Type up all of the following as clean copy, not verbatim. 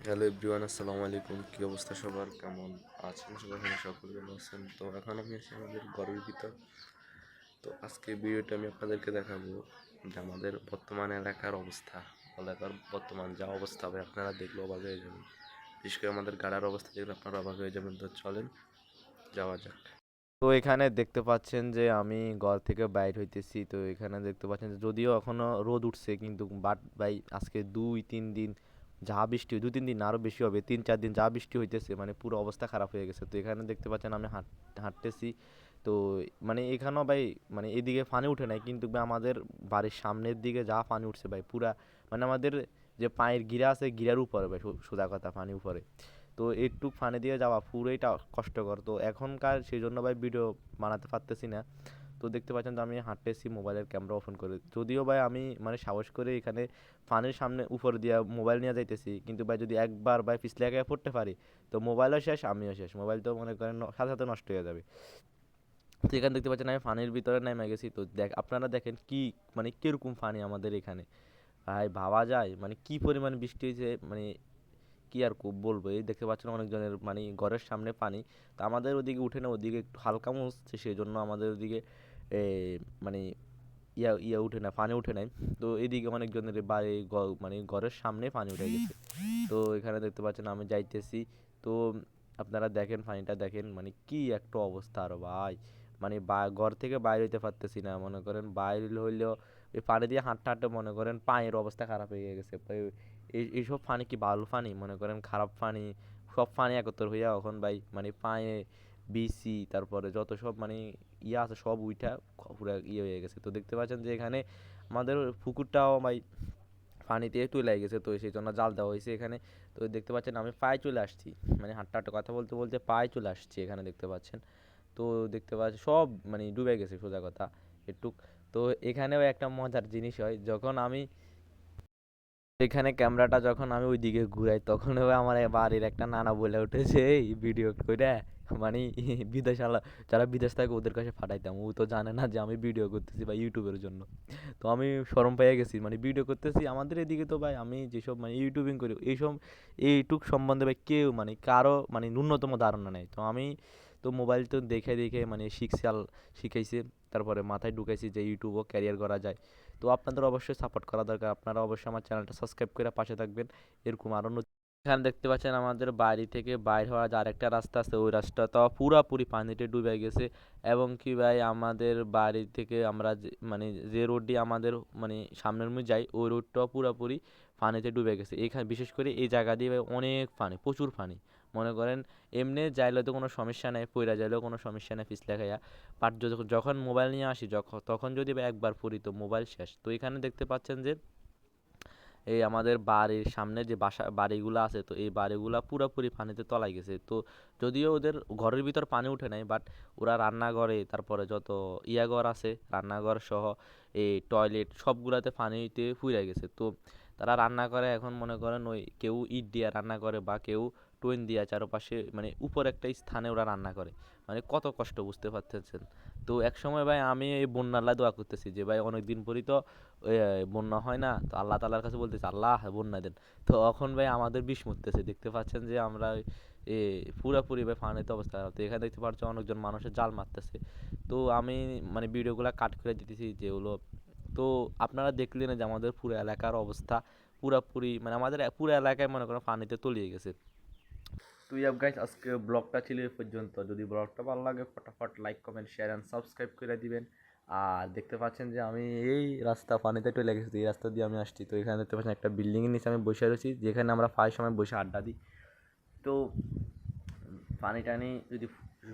Hello everyone, আসসালামু আলাইকুম। কী অবস্থা সবার, কেমন আছেন সবাই? এখানে সকলে ভালো আছেন। তো এখন আমি আছি আমাদের ঘরের ভিতর। তো আজকে ভিডিওটা আমি আপনাদেরকে দেখাবো যে আমাদের বর্তমান এলাকার অবস্থা, এলাকার বর্তমান যা অবস্থা হবে আপনারা দেখলে অবাক হয়ে যাবেন। বিশেষ করে আমাদের গাড়ার অবস্থা দেখলে আপনারা অবাক হয়ে যাবেন। তো চলেন যাওয়া যাক। তো এখানে দেখতে পাচ্ছেন যে আমি ঘর থেকে বাইর হইতেছি। তো এখানে দেখতে পাচ্ছেন যে যদিও এখনো রোদ উঠছে, কিন্তু বাট ভাই আজকে 2-3 দিন যা বৃষ্টি, 2-3 দিন না আরো বেশি হবে, 3-4 দিন যা বৃষ্টি হইতেছে, মানে পুরো অবস্থা খারাপ হয়ে গেছে। তো এখানে দেখতে পাচ্ছেন আমি হাঁটতেছি। তো মানে এখানেও ভাই, মানে এদিকে পানি উঠে নাই, কিন্তু ভাই আমাদের বাড়ির সামনের দিকে যা পানি উঠছে ভাই পুরা, মানে আমাদের যে পায়ের গিরা আছে গিরার উপরে ভাই, সোজা কথা পানি উপরে। তো একটু ফানে দিয়ে যাওয়া পুরোইটা কষ্টকর। তো এখনকার সেই জন্য ভাই ভিডিও বানাতে পারতেছি না। তো দেখতে পাচ্ছেন তো আমি হাঁটতেছি মোবাইলের ক্যামেরা ওপেন করে, যদিও ভাই আমি মানে সাহস করে এখানে ফানের সামনে উপর দিয়ে মোবাইল নিয়ে যাইতেছি, কিন্তু ভাই যদি একবার ভাই পিছলে গিয়ে পড়তে পারি তো মোবাইলও শেষ, আমিও শেষ। মোবাইল তো মনে করেন সাথে সাথে নষ্ট হয়ে যাবে। তো এখানে দেখতে পাচ্ছেন আমি ফানির ভিতরে নেমে গেছি। তো আপনারা দেখেন কি, মানে কিরকম ফানি আমাদের এখানে, ভাই ভাবা যায় মানে কি পরিমাণ বৃষ্টি হয়েছে, মানে কি আর বলবো। এই দেখতে পাচ্ছেন অনেকজনের মানে ঘরের সামনে পানি। তো আমাদের ওদিকে উঠে না, ওদিকে একটু হালকা মুছছে, সেই জন্য আমাদের ওদিকে এ, মানে ইয়া উঠে না, পানি উঠে নাই। তো এদিকে অনেকজনের বাড়ি মানে ঘরের সামনে পানি উঠে গেছে। তো এখানে দেখতে পাচ্ছেন আমি যাইতেছি। তো আপনারা দেখেন পানিটা দেখেন, মানে কি একটা অবস্থা আরো ভাই, মানে ঘর থেকে বাইরে হইতে পারতেছি না। মনে করেন বাইরে হইলেও এই পানি দিয়ে হাঁটতে হাঁটতে মনে করেন পায়ের অবস্থা খারাপ হয়ে গেছে। এইসব পানি কি ভালো পানি? মনে করেন খারাপ পানি, সব পানি একত্র হইয়া এখন ভাই মানে পায়ে বিসি, তারপরে যত সব মানে ইয়া আছে সব উইঠা পুরা হয়ে গেছে। তো দেখতে পাচ্ছেন যে এখানে আমাদের পুকুরটাও ভাই পানিতে তলিয়ে গেছে। তো সেই জন্য জাল দেওয়া হয়েছে এখানে। তো দেখতে পাচ্ছেন আমি পায়ে চলে আসছি, মানে হাঁটতে হাঁটতে কথা বলতে বলতে পায়ে চলে আসছি এখানে দেখতে পাচ্ছেন। তো দেখতে পাচ্ছি সব মানে ডুবে গেছে সোজা কথা একটু। তো এখানেও একটা মজার জিনিস হয়, যখন আমি এখানে ক্যামেরাটা যখন আমি ওইদিকে ঘুরাই, তখন আমার বাড়ির একটা নানা বলে উঠেছে, এই ভিডিও কইরা মানে বিদেশ যারা বিদেশ থাকে ওদের কাছে পাঠাইতাম। ও তো জানে না যে আমি ভিডিও করতেছি বা ইউটিউবের জন্য। তো আমি শরম পেয়ে গেছি, মানে ভিডিও করতেছি আমাদের এদিকে। তো ভাই আমি যেসব মানে ইউটিউবিং করি এইসব এইটুক সম্বন্ধে ভাই কেউ মানে কারো মানে ন্যূনতম ধারণা নেই। তো আমি তো মোবাইল তো দেখে দেখে মানে শিখাইছে, তারপরে মাথায় ঢুকাইছি যে ইউটিউবও ক্যারিয়ার করা যায়। তো আপনাদের অবশ্যই সাপোর্ট করা দরকার। আপনারা অবশ্যই আমার চ্যানেলটা সাবস্ক্রাইব করে পাশে থাকবেন। এরকম আরও এখানে দেখতে পাচ্ছেন আমাদের বাড়ি থেকে বাইর হওয়ার যে আরেকটা রাস্তা আছে, ওই রাস্তাটা পুরাপুরি পানিতে ডুবে গেছে। এবং কি ভাই আমাদের বাড়ি থেকে আমরা মানে যে রোডটি আমাদের মানে সামনের মুখ যাই, ওই রোডটাও পুরাপুরি পানিতে ডুবে গেছে। এখানে বিশেষ করে এই জায়গা দিয়ে ভাই অনেক পানি, প্রচুর পানি। মনে করেন এমনি যাইলে তো কোনো সমস্যা নেই, পইরা যাইলেও কোনো সমস্যা নেই পিছলে খাইয়া। বাট যখন মোবাইল নিয়ে আসি, তখন যদি বা একবার পড়ি তো মোবাইল শেষ। তো এখানে দেখতে পাচ্ছেন যে এই আমাদের বাড়ির সামনে যে বাড়িগুলো আছে, তো এই বাড়িগুলা পুরোপুরি পানিতে তলায় গেছে। তো যদিও ওদের ঘরের ভিতর পানি উঠে নাই, বাট ওরা রান্নাঘরে, তারপরে যত ঘর আছে রান্নাঘর সহ এই টয়লেট সবগুলাতে পানিতে ফুইরা গেছে। তো তারা রান্না করে এখন, মনে করেন ওই কেউ ইট দিয়া রান্না করে বা কেউ টুইন দিয়া চারপাশে মানে উপর একটা স্থানে ওরা রান্না করে। মানে কত কষ্ট বুঝতে পারতেছেন। তো এক সময় ভাই আমি এই বন্যার লাই দোয়া করতেছি যে ভাই অনেকদিন পরই তো ওই বন্যা হয় না, তো আল্লাহ তাআলার কাছে বলতেছি আল্লাহ বন্যা দেন। তো এখন ভাই আমাদের বিষ মরতেছে, দেখতে পাচ্ছেন যে আমরা এ পুরাপুরি ভাই পানিতে অবস্থা খারাপ। তো এখানে দেখতে পাচ্ছেন অনেকজন মানুষের জাল মারতেছে। তো আমি মানে ভিডিওগুলো কাট করে দিতেছি যেগুলো। তো আপনারা দেখলেন যে আমাদের পুরো এলাকার অবস্থা পুরাপুরি, মানে আমাদের পুরো এলাকায় মনে করেন পানিতে তলিয়ে গেছে। তো ইয়াব গাইস, আজকে ব্লগটা ছিল এই পর্যন্ত। যদি ব্লগটা ভালো লাগে ফটাফট like comment share and subscribe করে দিবেন। আর দেখতে পাচ্ছেন যে আমি এই রাস্তা পানিতে চলে গেছি, এই রাস্তা দিয়ে আমি আসছি। তো এখানে দেখতে পাচ্ছেন একটা বিল্ডিং এর নিচে আমি বসে রয়েছি, যেখানে আমরা প্রায় সময় বসে আড্ডা দিই। তো পানি টানি যদি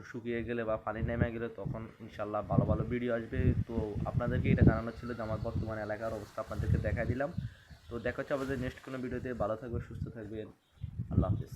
শুকিয়ে গেলে বা পানি নেমে গেলে তখন ইনশাল্লাহ ভালো ভালো ভিডিও আসবে। তো আপনাদেরকে এটা জানানো ছিল যে আমার বর্তমান এলাকার অবস্থা আপনাদেরকে দেখা দিলাম। তো দেখা হচ্ছে আমাদের নেক্সট কোনো ভিডিওতে। ভালো থাকবে, সুস্থ থাকবেন, আল্লাহ হাফিজ।